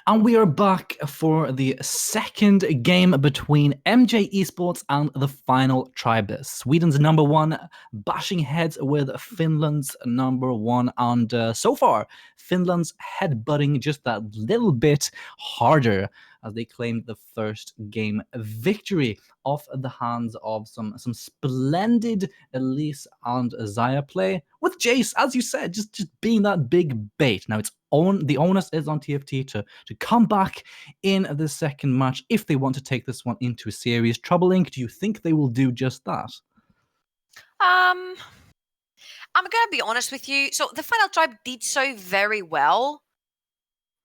And we are back for the second game between MJ-Esports and the final tribe. Sweden's number one bashing heads with Finland's number one. And so far, Finland's headbutting just that little bit harder as they claimed the first game victory off the hands of some splendid Elise and Zaya play, with Jace, as you said, just being that big bait. Now the onus is on TFT to come back in the second match if they want to take this one into a series. Troublelink, do you think they will do just that? I'm gonna be honest with you. So the final tribe did so very well.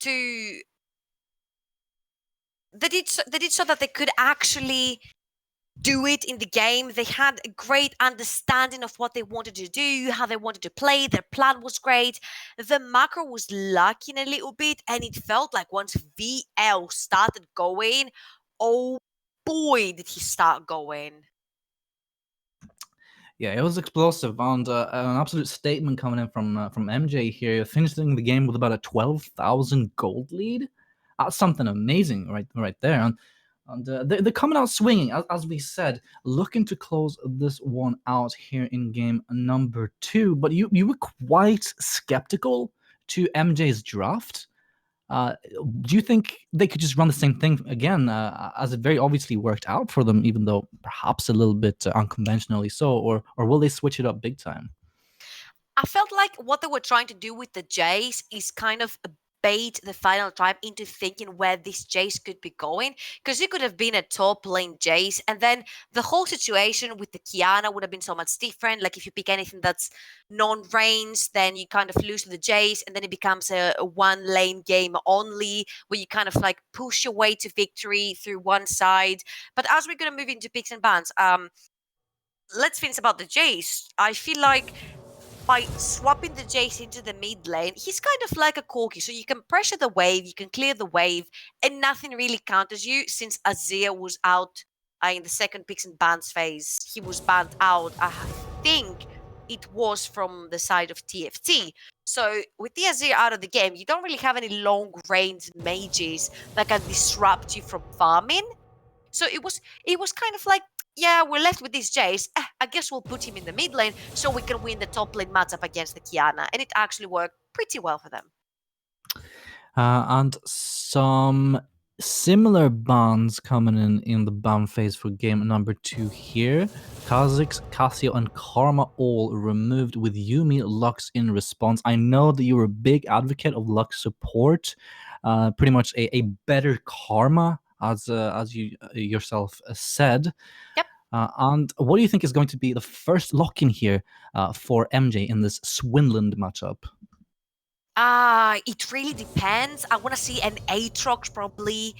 They did so that they could actually do it in the game. They had a great understanding of what they wanted to do, how they wanted to play. Their plan was great. The macro was lacking a little bit, and it felt like once VL started going, oh boy, did he start going. Yeah, it was explosive, and an absolute statement coming in from MJ here, finishing the game with about a 12,000 gold lead. That's something amazing right there. And they're coming out swinging, as we said, looking to close this one out here in game number 2. But you were quite skeptical to MJ's draft. Do you think they could just run the same thing again, as it very obviously worked out for them, even though perhaps a little bit unconventionally so, or will they switch it up big time? I felt like what they were trying to do with the Jace is kind of bait the final tribe into thinking where this Jace could be going, because it could have been a top lane Jace, and then the whole situation with the Kiana would have been so much different. Like if you pick anything that's non-range, then you kind of lose to the Jace, and then it becomes a one lane game only, where you kind of like push your way to victory through one side. But as we're gonna move into picks and bans, let's finish about the Jace. I feel like by swapping the Jace into the mid lane, he's kind of like a corki. So you can pressure the wave, you can clear the wave, and nothing really counters you, since Azir was out in the second picks and bans phase. He was banned out, I think it was from the side of TFT. So with the Azir out of the game, you don't really have any long range mages that can disrupt you from farming. So it was kind of like, yeah, we're left with this Jace. I guess we'll put him in the mid lane so we can win the top lane matchup against the Kiana. And it actually worked pretty well for them. And some similar bans coming in the ban phase for game number 2 here. Kha'Zix, Cassio, and Karma all removed, with Yuumi Lux in response. I know that you were a big advocate of Lux support, pretty much a better Karma, as you yourself said. Yep. And what do you think is going to be the first lock-in here for MJ in this Swinland matchup? It really depends. I want to see an Aatrox probably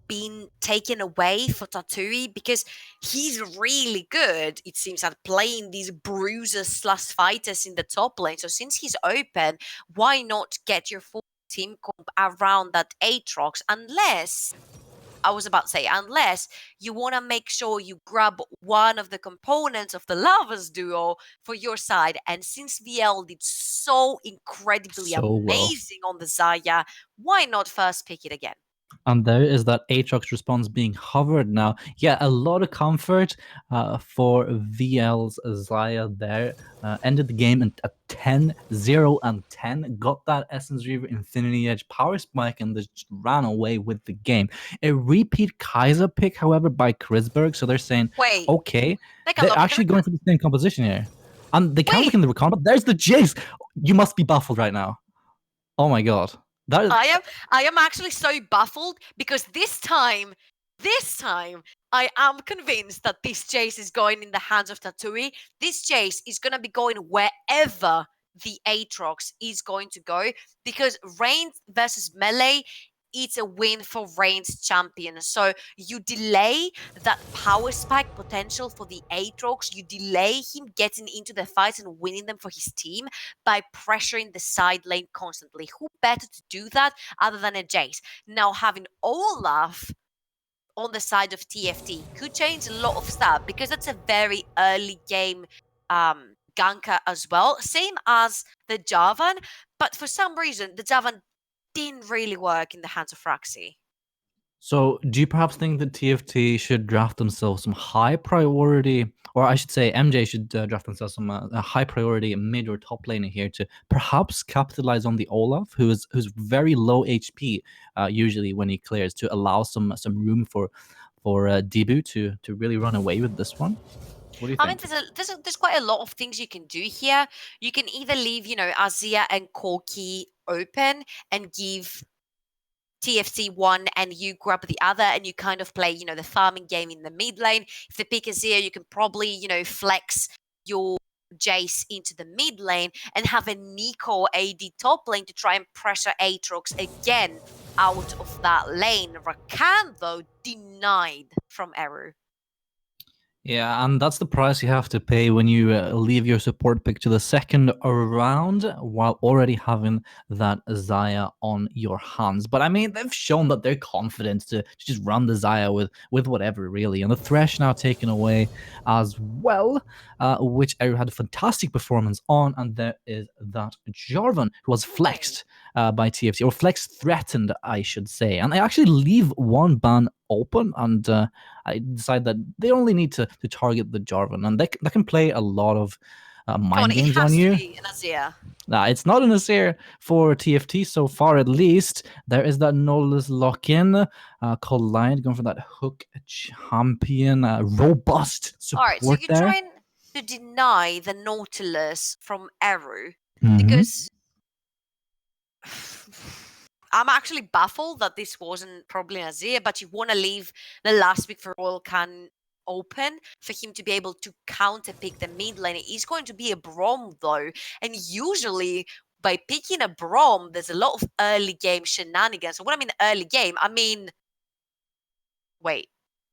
being taken away for Tatui, because he's really good, it seems, at playing these bruisers / fighters in the top lane. So since he's open, why not get your full team comp around that Aatrox? Unless you want to make sure you grab one of the components of the Lovers duo for your side. And since VL did so incredibly amazing on the Zaya, why not first pick it again? And there is that Aatrox response being hovered now. Yeah, a lot of comfort for VL's Zaya there. Ended the game at 10-0-10. Got that Essence Reaver Infinity Edge power spike and just ran away with the game. A repeat Kaiser pick, however, by Krisberg. So they're saying, wait, okay, they're actually going for the same composition here. And they can't look in the recon, but there's the Jace. You must be baffled right now. Oh my god. I am actually so baffled, because this time, I am convinced that this Jace is going in the hands of Tatui. This Jace is going to be going wherever the Aatrox is going to go, because range versus melee, it's a win for ranged champion. So you delay that power spike potential for the Aatrox. You delay him getting into the fights and winning them for his team by pressuring the side lane constantly. Who better to do that other than a Jace? Now, having Olaf on the side of TFT could change a lot of stuff, because that's a very early game ganker as well, same as the Javan. But for some reason, the Javan didn't really work in the hands of Fraxi. So, do you perhaps think that TFT should draft themselves some high priority, or I should say, MJ should draft themselves some a high priority mid or top laner here to perhaps capitalize on the Olaf, who's very low HP usually when he clears, to allow some room for Debu to really run away with this one? What do you I mean, think? there's quite a lot of things you can do here. You can either leave, Azia and Corki open and give TFC one and you grab the other and you kind of play, the farming game in the mid lane. If the pick is here, you can probably, flex your Jace into the mid lane and have a Nico AD top lane to try and pressure Aatrox again out of that lane. Rakan, though, denied from Eru. Yeah, and that's the price you have to pay when you leave your support pick to the second round while already having that Xayah on your hands. But I mean, they've shown that they're confident to just run the Xayah with whatever, really. And the Thresh now taken away as well, which Eru had a fantastic performance on. And there is that Jarvan, who was flexed by TFT, or flex threatened, I should say. And they actually leave one ban open, and I decide that they only need to target the Jarvan, and that can play a lot of mind games on you. It has to be an Azir. Nah, it's not an Azir for TFT so far, at least. There is that Nolus lock-in. Collide going for that hook champion, robust support. All right, so you're there. trying to deny the Nautilus from Eru Mhm. because I'm actually baffled that this wasn't probably an Azir, but you want to leave the last pick for Royal Can open for him to be able to counter pick the mid lane. It is going to be a Braum though, and usually by picking a Braum, there's a lot of early game shenanigans. So when I mean early game, I mean, wait.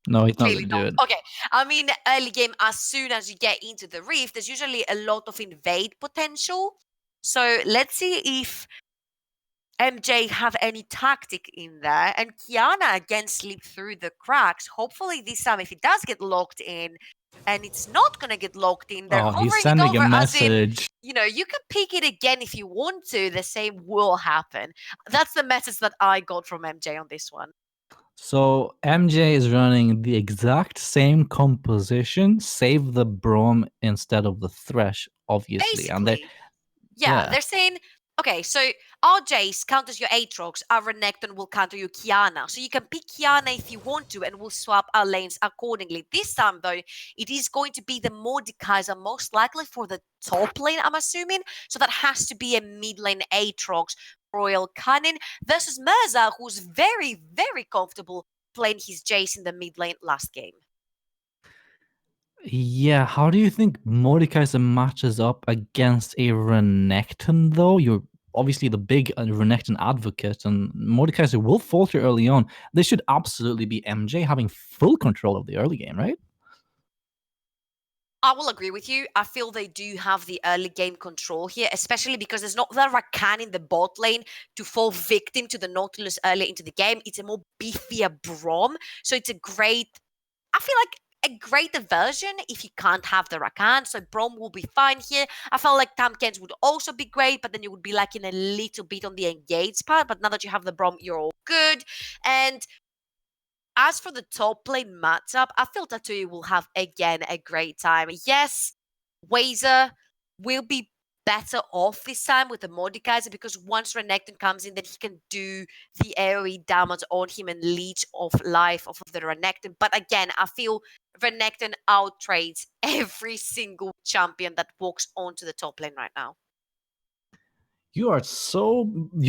No, he's not Clearly going to do it. Okay, I mean early game. As soon as you get into the Rift, there's usually a lot of invade potential. So let's see if MJ have any tactic in there, and Kiana again slip through the cracks. Hopefully this time, if it does get locked in, and it's not gonna get locked in, they're hovering he's sending it over a as in, message. you can pick it again if you want to. The same will happen. That's the message that I got from MJ on this one. So MJ is running the exact same composition, save the Braum instead of the Thresh, obviously. Basically, they're saying, okay, so our Jace counters your Aatrox, our Renekton will counter your Kiana. So you can pick Kiana if you want to, and we'll swap our lanes accordingly. This time, though, it is going to be the Mordekaiser, most likely for the top lane, I'm assuming. So that has to be a mid lane Aatrox, Royal Cannon, versus Mirza, who's very, very comfortable playing his Jace in the mid lane last game. Yeah, how do you think Mordekaiser matches up against a Renekton, though? You're obviously the big Renekton advocate, and Mordekaiser will falter early on. This should absolutely be MJ having full control of the early game, right? I will agree with you. I feel they do have the early game control here, especially because there's not the Rakan in the bot lane to fall victim to the Nautilus early into the game. It's a more beefier Braum. So it's I feel like a greater version if you can't have the Rakan. So Braum will be fine here. I felt like Tamkens would also be great, but then you would be lacking a little bit on the engaged part. But now that you have the Braum, you're all good. And as for the top lane matchup, I feel Tatui will have again a great time. Yes, Wazer will be better off this time with the Mordekaiser because once Renekton comes in, then he can do the AoE damage on him and leech off life off of the Renekton. But again, I feel Renekton outtrades every single champion that walks onto the top lane right now. You're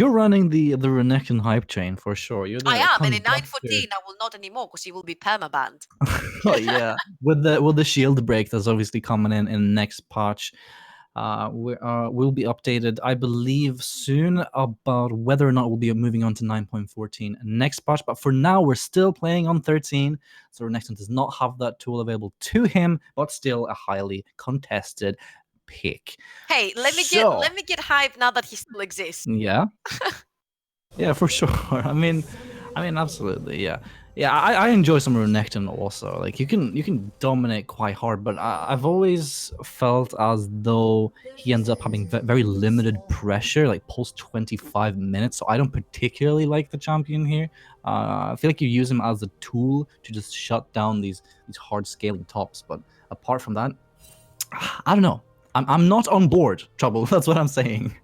running the Renekton hype train for sure. You're the I am, and in conductor. 914 I will not anymore because he will be permabanned. Oh yeah, with the shield break that's obviously coming in next patch. We'll be updated, I believe, soon about whether or not we'll be moving on to 9.14 next patch. But for now, we're still playing on 13, so Renekton does not have that tool available to him, but still a highly contested pick. Hey, let me get hype now that he still exists. Yeah. Yeah, for sure. I mean, absolutely, yeah. Yeah, I enjoy some Renekton also. Like you can dominate quite hard, but I've always felt as though he ends up having very limited pressure, like post 25 minutes. So I don't particularly like the champion here. I feel like you use him as a tool to just shut down these hard scaling tops. But apart from that, I don't know. I'm not on board. Trouble. That's what I'm saying.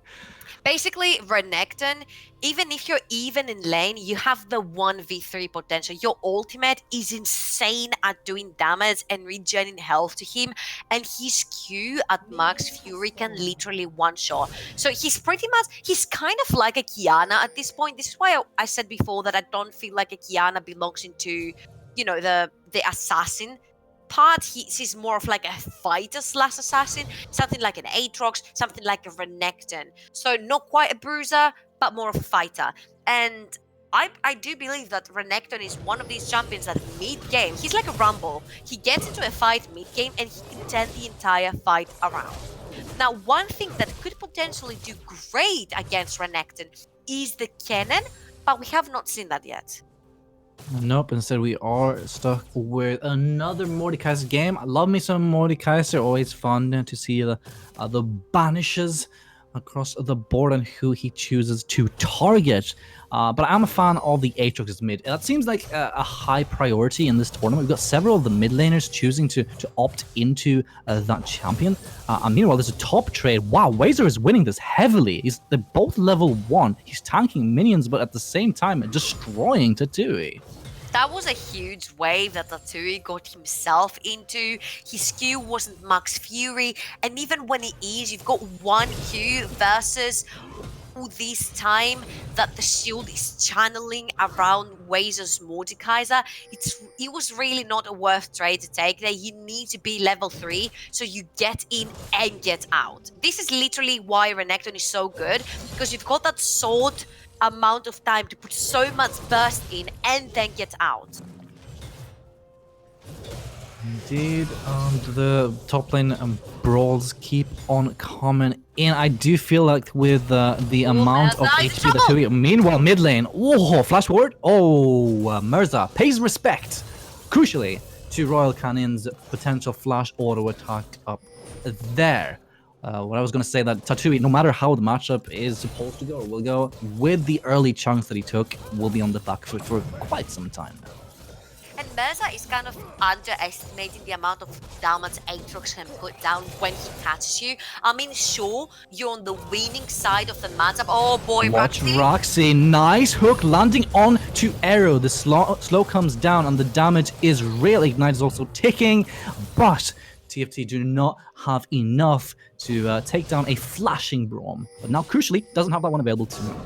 Basically, Renekton, even if you're even in lane, you have the 1v3 potential. Your ultimate is insane at doing damage and regenerating health to him, and his Q at max Fury can literally one-shot. So he's kind of like a Kiana at this point. This is why I said before that I don't feel like a Kiana belongs into, the assassin part. He's more of like a fighter slash assassin, something like an Aatrox, something like a Renekton. So not quite a bruiser, but more of a fighter. And I do believe that Renekton is one of these champions that mid-game, he's like a Rumble. He gets into a fight mid-game and he can turn the entire fight around. Now, one thing that could potentially do great against Renekton is the cannon, but we have not seen that yet. Nope, instead we are stuck with another Mordekaiser game. I love me some Mordekaiser, always fun to see the banishes across the board and who he chooses to target. But I'm a fan of the Aatrox's mid. That seems like a high priority in this tournament. We've got several of the mid laners choosing to opt into that champion. And meanwhile, there's a top trade. Wow, Wazer is winning this heavily. They're both level 1. He's tanking minions, but at the same time destroying Tatui. That was a huge wave that Tatui got himself into. His Q wasn't max Fury, and even when it is, you've got one Q versus this time that the shield is channeling around Wazer's Mordekaiser. It was really not a worth trade to take there. You need to be level 3 so you get in and get out. This is literally why Renekton is so good, because you've got that short amount of time to put so much burst in and then get out. Indeed, the top lane brawls keep on coming in. I do feel like with the amount of HP that Tui. Meanwhile, mid lane, oh, flash ward. Oh, Mirza pays respect, crucially, to Royal Cannon's potential flash auto attack up there. What I was going to say that Tatui, no matter how the matchup is supposed to go, will go with the early chunks that he took, will be on the back foot for quite some time now. And Mirza is kind of underestimating the amount of damage Aatrox can put down when he catches you. I mean, sure, you're on the winning side of the matchup. Oh boy, watch Roxy. Nice hook landing on to Arrow. The slow comes down and the damage is real. Ignite is also ticking, but TFT do not have enough to take down a flashing Braum. But now, crucially, doesn't have that one available to him.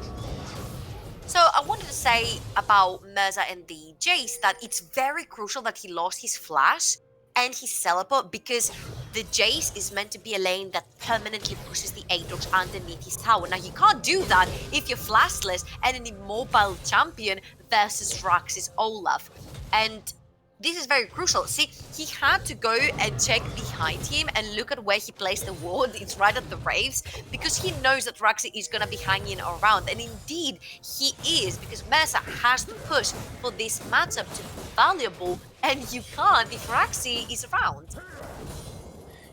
So I wanted to say about Mirza and the Jace that it's very crucial that he lost his flash and his teleport, because the Jace is meant to be a lane that permanently pushes the Aatrox underneath his tower. Now you can't do that if you're flashless and an immobile champion versus Rax's Olaf. And this is very crucial. See, he had to go and check behind him and look at where he placed the ward. It's right at the Raves, because he knows that Raxi is going to be hanging around. And indeed, he is, because Mirza has to push for this matchup to be valuable, and you can't if Raxi is around.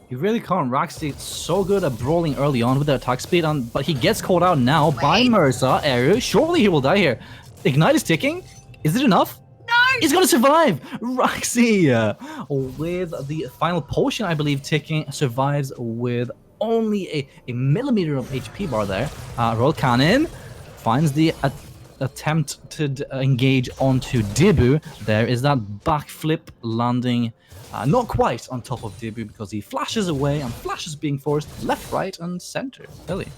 You really can't. Raxi is so good at brawling early on with the attack speed, but he gets called out now by Mirza. Arrow, surely he will die here. Ignite is ticking. Is it enough? He's gonna survive! Roxy, with the final potion, I believe, ticking, survives with only a millimeter of HP bar there. Royal Cannon finds the attempted engage onto Dibu. There is that backflip landing, not quite on top of Dibu, because he flashes away, and flashes being forced left, right, and center. Really.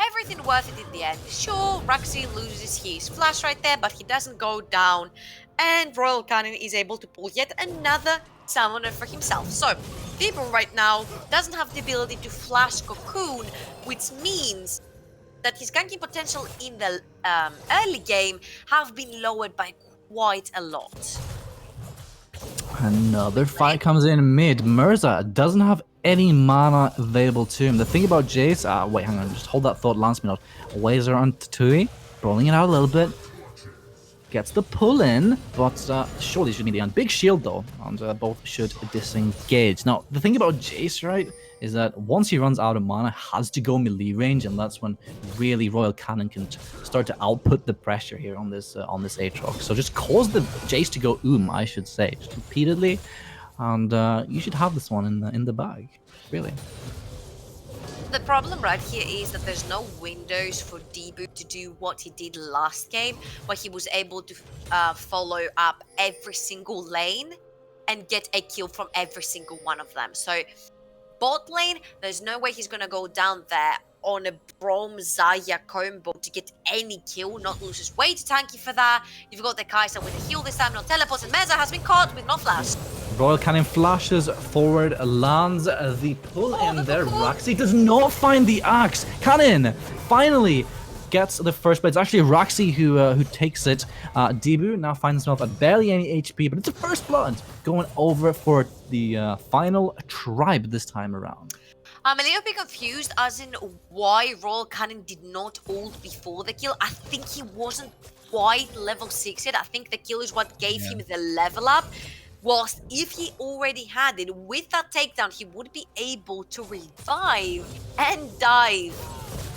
Everything worth it in the end. Sure, Raxi loses his flash right there, but he doesn't go down. And Royal Cannon is able to pull yet another summoner for himself. So, Dibu right now doesn't have the ability to flash Cocoon, which means that his ganking potential in the early game have been lowered by quite a lot. Another fight comes in mid. Mirza doesn't have any mana available to him. The thing about Jace, wait, hang on, just hold that thought, lance me not. Wazer on Tatui, rolling it out a little bit. gets the pull in, but surely should be the end. Big shield though, and both should disengage. Now, the thing about Jace, right, is that once he runs out of mana, has to go melee range, and that's when really Royal Cannon can start to output the pressure here on this Aatrox. So just cause the Jace to go I should say, just repeatedly, and you should have this one in the bag, really. The problem right here is that there's no windows for Debu to do what he did last game, where he was able to follow up every single lane and get a kill from every single one of them. So bot lane, there's no way he's gonna go down there on a Braum Zaya combo to get any kill, not lose his way too tanky for that. You've got the Kai'Sa with a heal this time, no teleports, and Meza has been caught with no flash. Royal Cannon flashes forward, lands the pull in there. Raxi does not find the axe. Cannon finally gets the first blade. It's actually Raxi who takes it. Debu now finds himself at barely any HP, but it's a first blood going over for the final tribe this time around. I'm a little bit confused as in why Royal Cannon did not ult before the kill. I think he wasn't quite level 6 yet. I think the kill is what gave him the level up. Whilst if he already had it, with that takedown, he would be able to revive and dive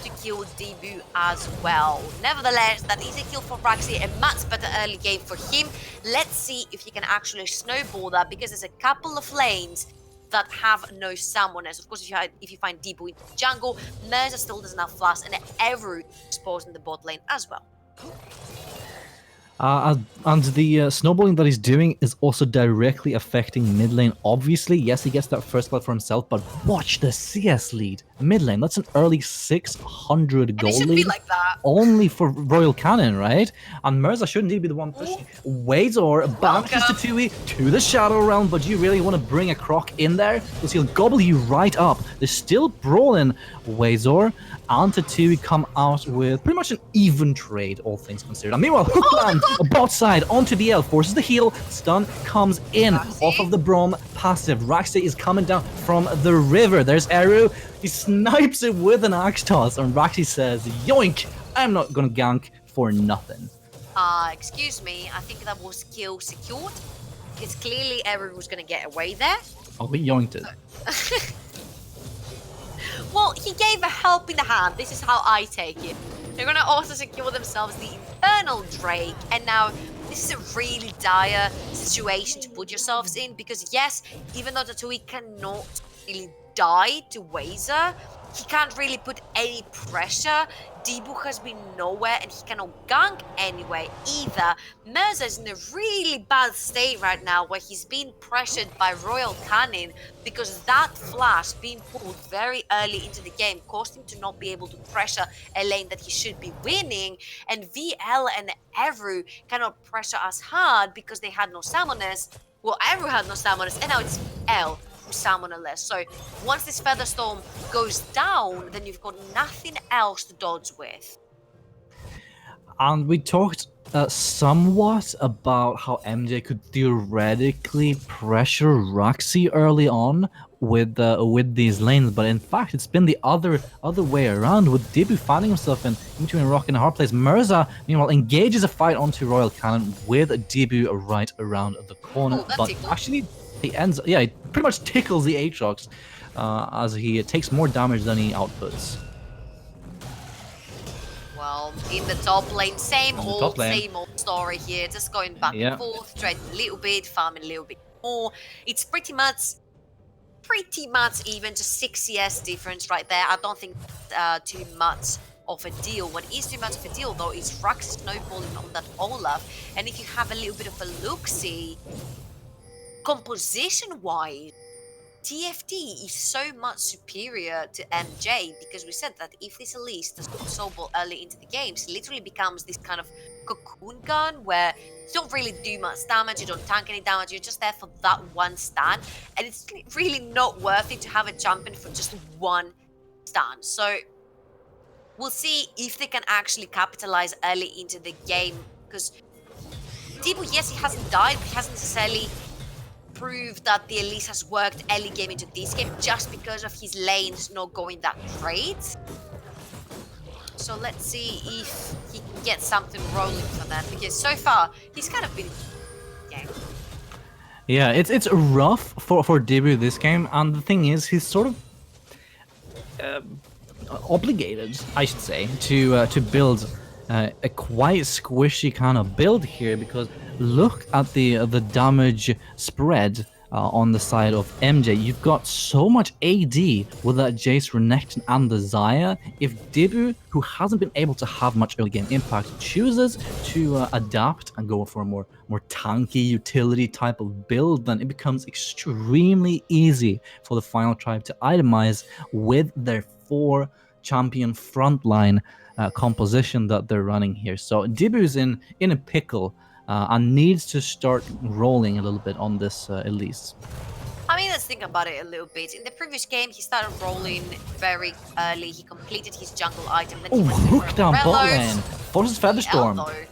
to kill Debu as well. Nevertheless, that is a kill for Raxi, a much better early game for him. Let's see if he can actually snowball that, because there's a couple of lanes that have no summoners. Of course, if you find Debu in the jungle, Merza still doesn't have flash, and Eru exposed in the bot lane as well. And the snowballing that he's doing is also directly affecting mid lane. Obviously, yes, he gets that first blood for himself, but watch the CS lead. Mid lane, that's an early 600 gold lead. Like that. Only for Royal Cannon, right? And Mirza shouldn't he be the one pushing? Wazor banishes to Tui to the Shadow Realm, but do you really want to bring a Croc in there? Because he'll gobble you right up. They're still brawling. Wazor and Tatui come out with pretty much an even trade, all things considered. And meanwhile, Hookland, bot side, onto the L, forces the heal, stun comes in off of the Braum passive. Raxi is coming down from the river. There's Eru, he snipes it with an axe toss, and Raxi says, yoink, I'm not gonna gank for nothing. Excuse me, I think that was kill secured, because clearly Eru was gonna get away there. Oh, we yoinked it. Well, he gave a helping hand. This is how I take it. They're gonna also secure themselves the Infernal Drake, and now this is a really dire situation to put yourselves in, because yes, even though Tatui cannot really die to Wazer, he can't really put any pressure. Debu has been nowhere, and he cannot gank anyway either. Mirza is in a really bad state right now, where he's being pressured by Royal Cannon, because that flash being pulled very early into the game caused him to not be able to pressure a lane that he should be winning, and VL and Eru cannot pressure as hard because they had no summoners. Well, Eru had no summoners, and now it's L summonerless. So once this Featherstorm goes down, then you've got nothing else to dodge with. And we talked somewhat about how MJ could theoretically pressure Raxi early on with these lanes, but in fact it's been the other way around, with Debu finding himself in between a rock and a hard place. Mirza, meanwhile, engages a fight onto Royal Cannon with Debu right around the corner, but actually he ends, he pretty much tickles the Aatrox as he takes more damage than he outputs. Well, in the top lane, same old story here, just going back and forth, trading a little bit, farming a little bit more. It's pretty much even, just 6 CS difference right there. I don't think too much of a deal. What is too much of a deal though is Rax snowballing on that Olaf, and if you have a little bit of a look-see, composition-wise, TFT is so much superior to MJ, because we said that if this Elise does not snowball early into the games, it literally becomes this kind of cocoon gun where you don't really do much damage, you don't tank any damage, you're just there for that one stun, and it's really not worth it to have a champion for just one stun. So we'll see if they can actually capitalize early into the game, because Debu, yes, he hasn't died, but he hasn't necessarily proved that the Elise has worked early game into this game, just because of his lanes not going that great. So let's see if he can get something rolling for them, because so far he's kind of been game. Yeah, it's rough for Debu this game, and the thing is, he's sort of obligated, I should say, to build a quite squishy kind of build here, because look at the damage spread on the side of MJ. You've got so much AD with that Jace, Renekton, and the Xayah. If Debu, who hasn't been able to have much early game impact, chooses to adapt and go for a more tanky utility type of build, then it becomes extremely easy for the final tribe to itemize with their 4 champion frontline composition that they're running here. So Debu's in a pickle and needs to start rolling a little bit on this Elise. I mean, let's think about it a little bit. In the previous game, he started rolling very early. He completed his jungle item. Then he went hook down bot Morello's. lane. Forces Featherstorm.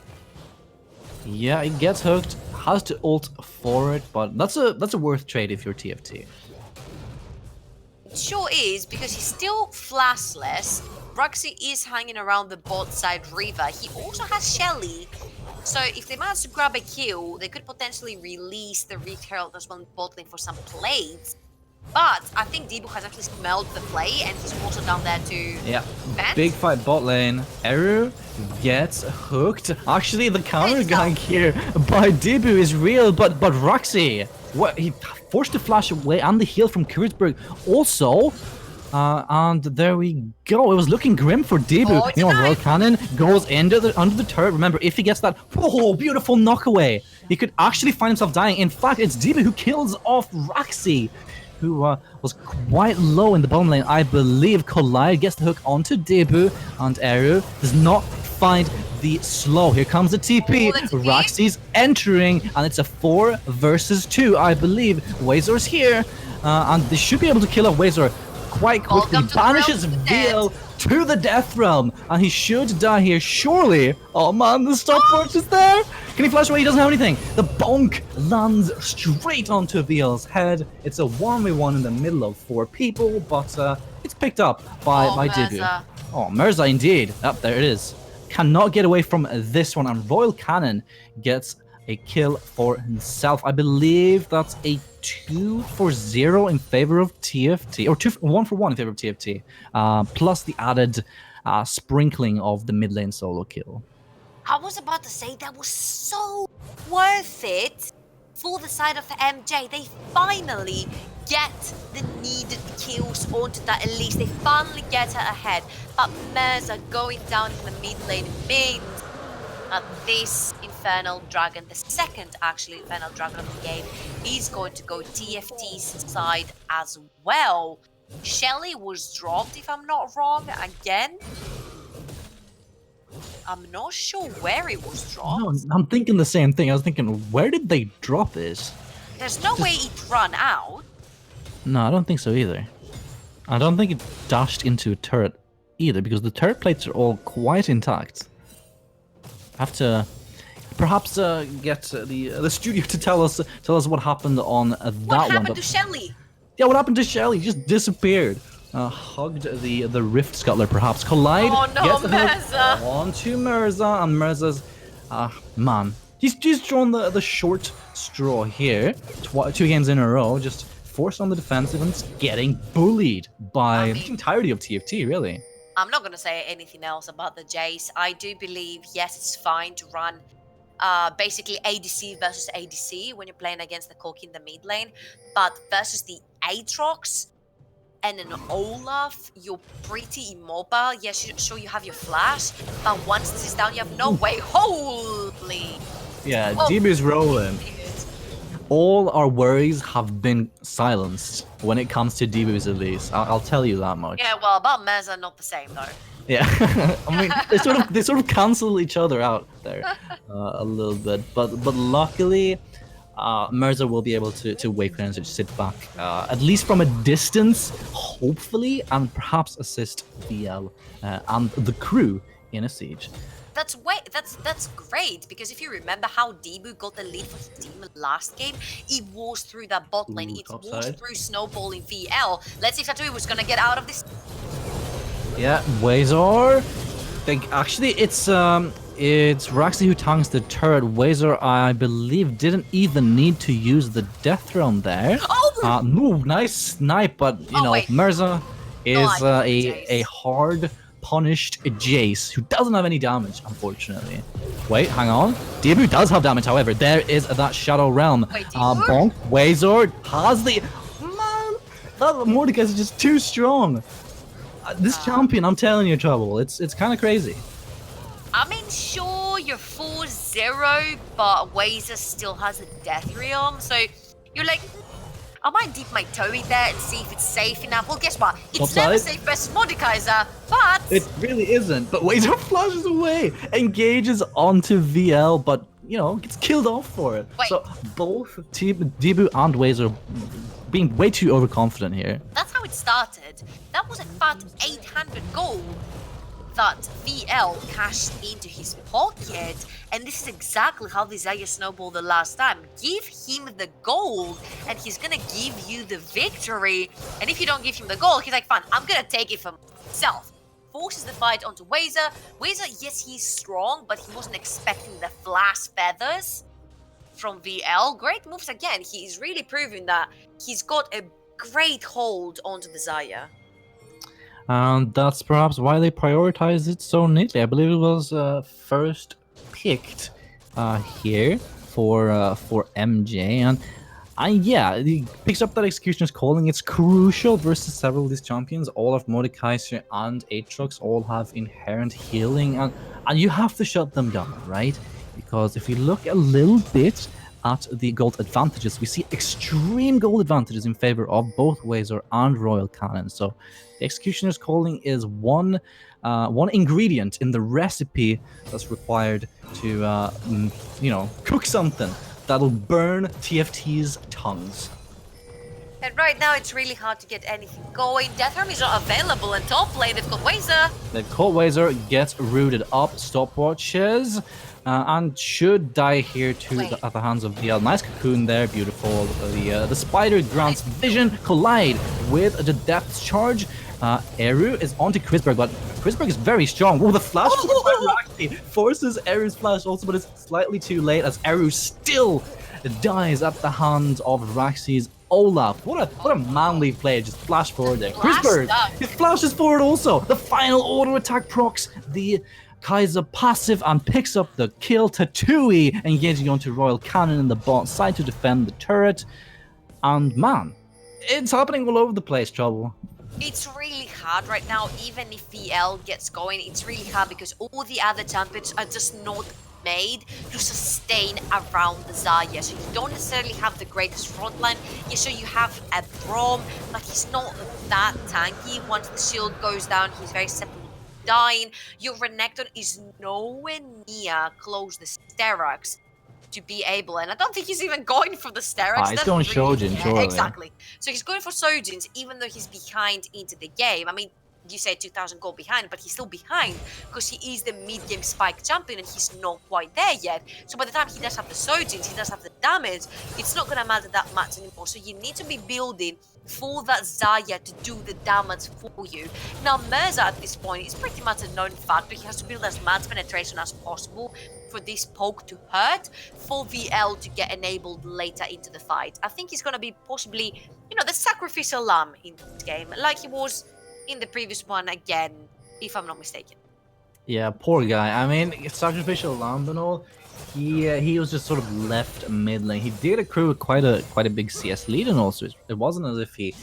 Yeah, it gets hooked. Has to ult for it, but that's a worth trade if you're TFT. It sure is, because he's still flashless. Roxy is hanging around the bot side river. He also has Shelly. So if they manage to grab a kill, they could potentially release the Rift Herald as well in bot lane for some plays. But I think Debu has actually smelled the play, and he's also down there to vent. Big fight bot lane. Eru gets hooked. Actually, the counter gank here by Debu is real, but Roxy, what, he forced the flash away and the heal from Kurzberg also. And there we go. It was looking grim for Debu. Royal Cannon goes under the turret. Remember, if he gets that beautiful knockaway, he could actually find himself dying. In fact, it's Debu who kills off Roxy, who was quite low in the bottom lane. I believe Collide gets the hook onto Debu, and Eru does not find the slow. Here comes the TP. Roxy's entering, and it's a 4 versus 2. I believe Wazor's here, and they should be able to kill off Wazor quite quickly. Banishes Veil to the Death Realm, and he should die here, surely. Oh man, the stopwatch is there. Can he flash away? He doesn't have anything. The bonk lands straight onto Veil's head. It's a 1v1 in the middle of 4 people, but it's picked up by Debu. Oh, Mirza indeed. There it is. Cannot get away from this one, and Royal Cannon gets a kill for himself. I believe that's a 2-0 in favor of TFT, or 1-1 in favor of TFT, plus the added sprinkling of the mid lane solo kill. I was about to say that was so worth it for the side of MJ. They finally get the needed kills onto that Elise. They finally get her ahead. But Mirza going down in the mid lane means this Infernal Dragon, the second actually Infernal Dragon of the game, is going to go TFT's side as well. Shelly was dropped, if I'm not wrong, again. I'm not sure where it was dropped. No, I'm thinking the same thing. I was thinking, where did they drop it? There's no way it ran out. No, I don't think so either. I don't think it dashed into a turret either, because the turret plates are all quite intact. I have to perhaps get the studio to tell us what happened on that one. What happened to Shelly? Yeah, what happened to Shelly? Just disappeared. Hugged the Rift Scuttler, perhaps. Collide gets the hook onto Mirza, and Mirza's man. He's drawn the short straw here. 2 games in a row, just forced on the defensive, and getting bullied by the entirety of TFT, really. I'm not going to say anything else about the Jace. I do believe, yes, it's fine to run basically ADC versus ADC when you're playing against the Corki in the mid lane, but versus the Aatrox and an Olaf, you're pretty immobile. Yes, sure, you have your flash, but once this is down, you have no way. Holy! Yeah, Debu's rolling. All our worries have been silenced when it comes to Debu's Elise. I'll tell you that much. Yeah, well, about Mirza, not the same though. Yeah, I mean they sort of cancel each other out there a little bit, but luckily, Mirza will be able to wait for him to sit back, at least from a distance, hopefully, and perhaps assist BL and the crew in a siege. That's great, because if you remember how Debu got the lead for his team last game, it was through that bot lane. It was through snowballing VL. Let's see if Tatui was gonna get out of this. Yeah, Wazor Actually, it's Raxi who tanks the turret. Wazer, I believe, didn't even need to use the death realm there. Oh! No, nice snipe, but you Oh, know, wait. Mirza No, is I hate a Jace. hard punished Jace who doesn't have any damage, unfortunately. Wait, hang on. Debu does have damage, however. There is that Shadow Realm. Wait, Debu? Bonk, Wazer has the... Man, that Mordecai is just too strong. This champion, I'm telling you, trouble. It's kind of crazy. I mean, sure, you're 4-0, but Wazer still has a death realm, so you're like, I might dip my toe in there and see if it's safe enough. Well, guess what? It's never safe versus Mordekaiser, but... It really isn't, but Wazer flashes away, engages onto VL, but, you know, gets killed off for it. Wait. So both Debu and Wazer being way too overconfident here. That's how it started. That was a fat 800 gold that VL cashed into his pocket, and this is exactly how the Zaya snowballed the last time. Give him the gold and he's gonna give you the victory, and if you don't give him the gold, he's like, fine, I'm gonna take it for myself. Forces the fight onto Wazer. Wazer, yes, he's strong, but he wasn't expecting the flash feathers from VL. Great moves again. He's really proving that he's got a great hold onto the Zaya. And that's perhaps why they prioritized it so neatly. I believe it was first picked here for MJ, and yeah, he picks up that Executioner's Calling. It's crucial versus several of these champions. All of Mordekaiser and Aatrox all have inherent healing, and you have to shut them down, right? Because if you look a little bit at the gold advantages, we see extreme gold advantages in favor of both Wazer and Royal Cannon. So the Executioner's Calling is one ingredient in the recipe that's required to, you know, cook something that'll burn TFT's tongues. And right now, it's really hard to get anything going. Deathworm is not available in top lane. They've got Wazer. They've caught Wazer, gets rooted up, stopwatches, and should die here at the hands of VL. Nice cocoon there, beautiful. The spider grants vision, collide with the depth charge. Eru is onto Chrisberg, but Chrisberg is very strong. Oh, the flash actually forces Eru's flash also, but it's slightly too late as Eru still dies at the hands of Raxi's Olaf. What a manly play, just flash forward there. Chrisberg, he flashes forward also. The final auto attack procs the Kaiser passive and picks up the kill. Tatui engaging onto Royal Cannon in the bot side to defend the turret. And man, it's happening all over the place, trouble. It's really hard right now. Even if VL gets going, it's really hard because all the other champions are just not made to sustain around the Zaya. So you don't necessarily have the greatest frontline. Yeah, so you have a Braum, but he's not that tanky. Once the shield goes down, he's very simple dying. Your Renekton is nowhere near close to Sterak's to be able, and I don't think he's even going for the Sterak's. He's going Shojin, surely. Exactly. So he's going for Shojins, even though he's behind into the game. I mean, you say 2,000 gold behind, but he's still behind because he is the mid-game spike champion and he's not quite there yet. So by the time he does have the Shojins, he does have the damage, it's not going to matter that much anymore. So you need to be building for that Zaya to do the damage for you. Now, Mirza at this point is pretty much a known factor. He has to build as much penetration as possible for this poke to hurt, for VL to get enabled later into the fight. I think he's going to be possibly, you know, the sacrificial lamb in this game, like he was in the previous one again, if I'm not mistaken. Yeah, poor guy. I mean, sacrificial lamb and all. He was just sort of left mid lane. He did accrue quite a big CS lead, and also it wasn't as if he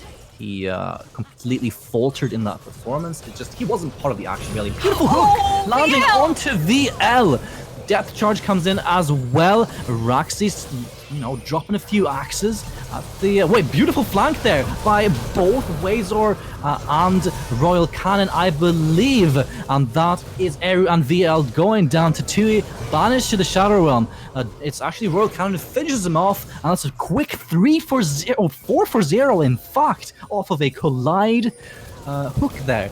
completely faltered in that performance. It just he wasn't part of the action really. Beautiful hook landing onto VL. Death charge comes in as well. Raxi's, you know, dropping a few axes at the wait, beautiful flank there by both Wazer and Royal Cannon, I believe, and that is Eru and VL going down to Tui, banished to the Shadow Realm. It's actually Royal Cannon who finishes him off, and that's a quick 4-0, in fact, off of a collide hook there.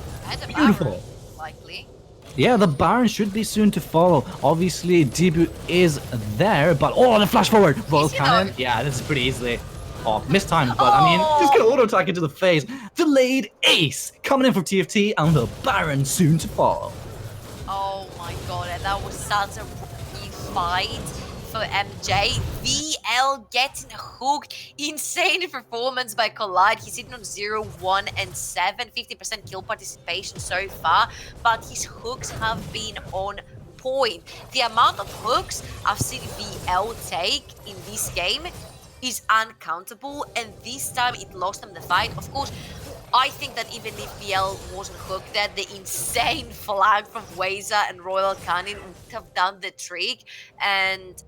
Beautiful. Likely. Yeah, the Baron should be soon to follow. Obviously, Debu is there, but oh, the flash forward! Royal Cannon, yeah, this is pretty easily. Oh, missed time, but I mean, just gonna auto attack into the face. Delayed ace coming in from TFT, and the Baron soon to follow. Oh that was such a rocky fight for MJ. VL getting hooked. Insane performance by Collide. He's sitting on 0, 1, and 7. 50% kill participation so far, but his hooks have been on point. The amount of hooks I've seen VL take in this game is uncountable, and this time it lost them the fight. Of course, I think that even if VL wasn't hooked there, the insane flag from Waza and Royal Cannon would have done the trick. And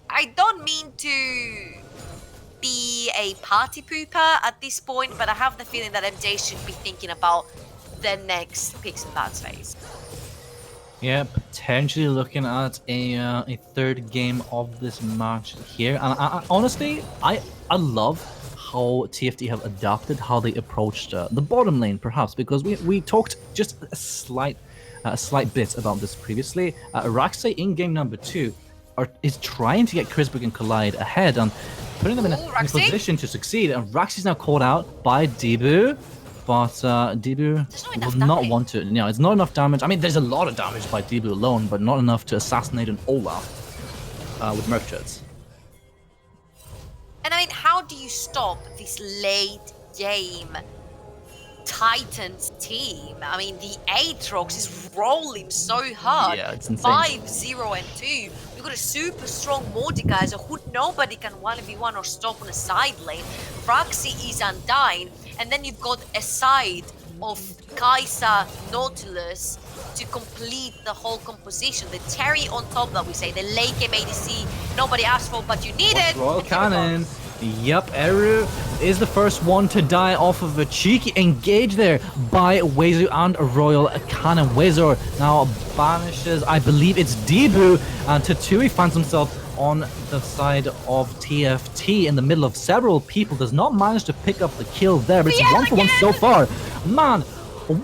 I don't mean to be a party pooper at this point, but I have the feeling that MJ should be thinking about the next Picks and Bats phase. Yeah, potentially looking at a third game of this match here. And honestly, I love how TFT have adapted how they approached the bottom lane, perhaps, because we talked just a slight bit about this previously. Raxay in game number 2 is trying to get Crisberg and Collide ahead and putting them in a position to succeed. And Raxay's now called out by Debu. But Debu will not want to. No, it's not enough damage. I mean, there's a lot of damage by Debu alone, but not enough to assassinate an Olaf with Merchants. And I mean, how do you stop this late game Titans team? I mean, the Aatrox is rolling so hard. Yeah, it's insane. 5-0 and 2. You've got a super strong Mordekaiser who nobody can 1v1 or stop on a side lane. Fraxi is undying. And then you've got a side of Kai'Sa, Nautilus to complete the whole composition. The cherry on top that we say, the late game ADC, nobody asked for, but you need it. Royal Cannon. Yep, Eru is the first one to die off of a cheeky engage there by Wezu and Royal Cannon. Wezu now banishes, I believe it's Debu, and Tatui finds himself on the side of TFT in the middle of several people. Does not manage to pick up the kill there, but it's 1 for 1 so far. Man,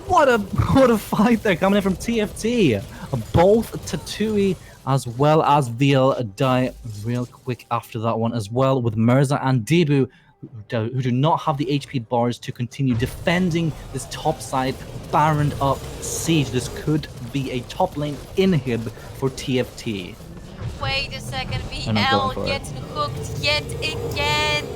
what a fight there coming in from TFT. Both Tatui as well as VL die real quick after that one as well, with Mirza and Debu who do not have the HP bars to continue defending this top side Baron up siege. This could be a top lane inhib for TFT. Wait a second, VL getting hooked yet again.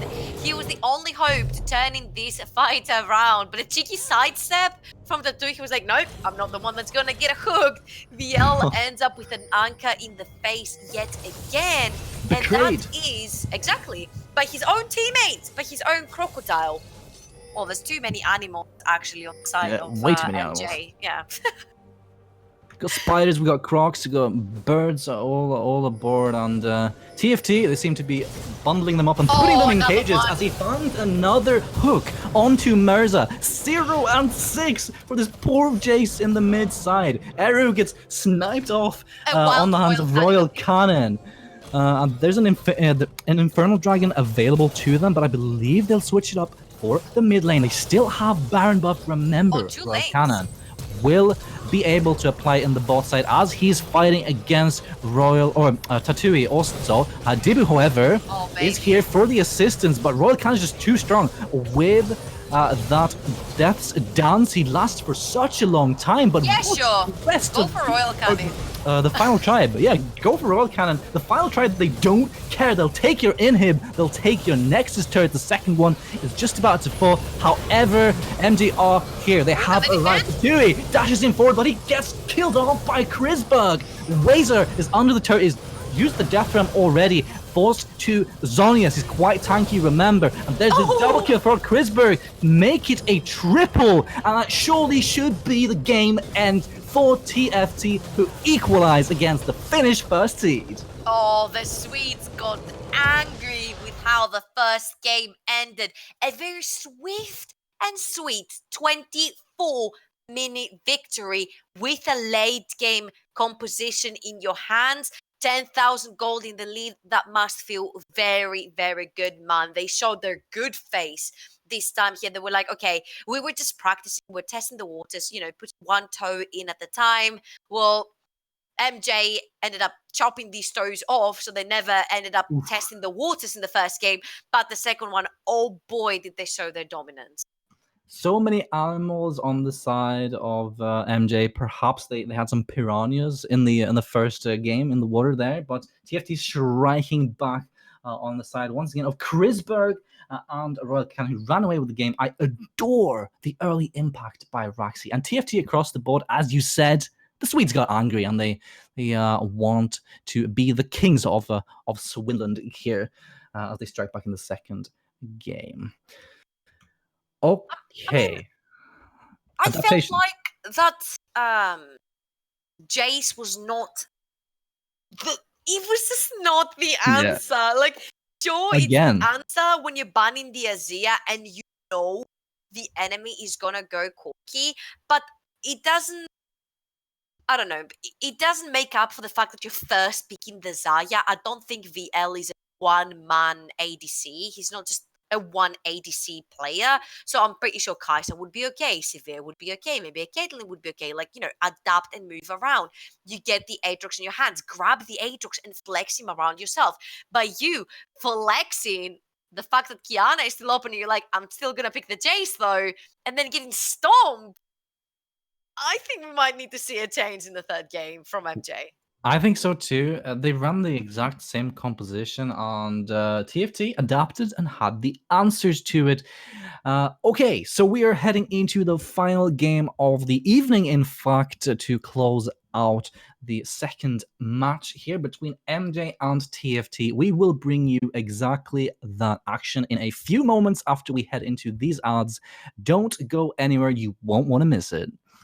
He was the only hope to turning this fight around, but a cheeky sidestep from the two. He was like, nope, I'm not the one that's gonna get hooked. VL ends up with an anchor in the face yet again. Betrayed. And that is, exactly, by his own teammates, by his own crocodile. Well, there's too many animals actually on the side of way too many MJ. animals. Yeah. We got spiders, we got crocs, we got birds all aboard, and TFT, they seem to be bundling them up and putting them in cages as he finds another hook onto Mirza. 0 and 6 for this poor Jace in the mid side. Eru gets sniped off on the hands of Royal Cannon. And there's an Infernal Dragon available to them, but I believe they'll switch it up for the mid lane. They still have Baron buff, remember. Royal Cannon will be able to apply in the bot side as he's fighting against Tatui also. Debu, however, is here for the assistance, but Royal Cannon is just too strong with that Death's Dance. He lasts for such a long time, but yeah, sure. Go for Royal Cannon. The final tribe, yeah, go for Royal Cannon. The final tribe, they don't care. They'll take your inhib, they'll take your Nexus turret. The second one is just about to fall. However, MJ are here. They have a right. Tatui dashes in forward, but he gets killed off by Crisberg. Wazer is under the turret, is used the death ram already. Forced to Zonius. He's quite tanky, remember. And there's a double kill for Crisberg. Make it a triple. And that surely should be the game end for TFT, who equalize against the Finnish first seed. Oh, the Swedes got angry with how the first game ended. A very swift and sweet 24-minute victory with a late game composition in your hands. 10,000 gold in the lead. That must feel very, very good, man. They showed their good face this time here. They were like, okay, we were just practicing, we're testing the waters, put one toe in at the time. Well, MJ ended up chopping these toes off, so they never ended up testing the waters in the first game. But the second one, oh boy, did they show their dominance. So many animals on the side of MJ. Perhaps they had some piranhas in the first game in the water there, but TFT striking back on the side once again of Chrisberg and Royal Can, who ran away with the game. I adore the early impact by Raxi and TFT across the board. As you said, the Swedes got angry and they want to be the kings of Swindon here as they strike back in the second game. I mean, Okay. I felt Adaptation. like that Jace was not the. It was just not the Yeah. answer. Like, sure, it's the Again. answer when you're banning the Azia and you know the enemy is gonna go Corki, but it doesn't. I don't know. It doesn't make up for the fact that you're first picking the Zaya. I don't think VL is a one-man ADC. He's not just a one ADC player. So I'm pretty sure Kaiser would be okay. Severe would be okay. Maybe a Caitlyn would be okay. Like, adapt and move around. You get the Aatrox in your hands. Grab the Aatrox and flex him around yourself. By you flexing the fact that Kiana is still open and you're like, I'm still going to pick the Jace though. And then getting stomped. I think we might need to see a change in the third game from MJ. I think so too. They ran the exact same composition, and TFT adapted and had the answers to it. Okay, so we are heading into the final game of the evening, in fact, to close out the second match here between MJ and TFT. We will bring you exactly that action in a few moments after we head into these ads. Don't go anywhere, you won't want to miss it.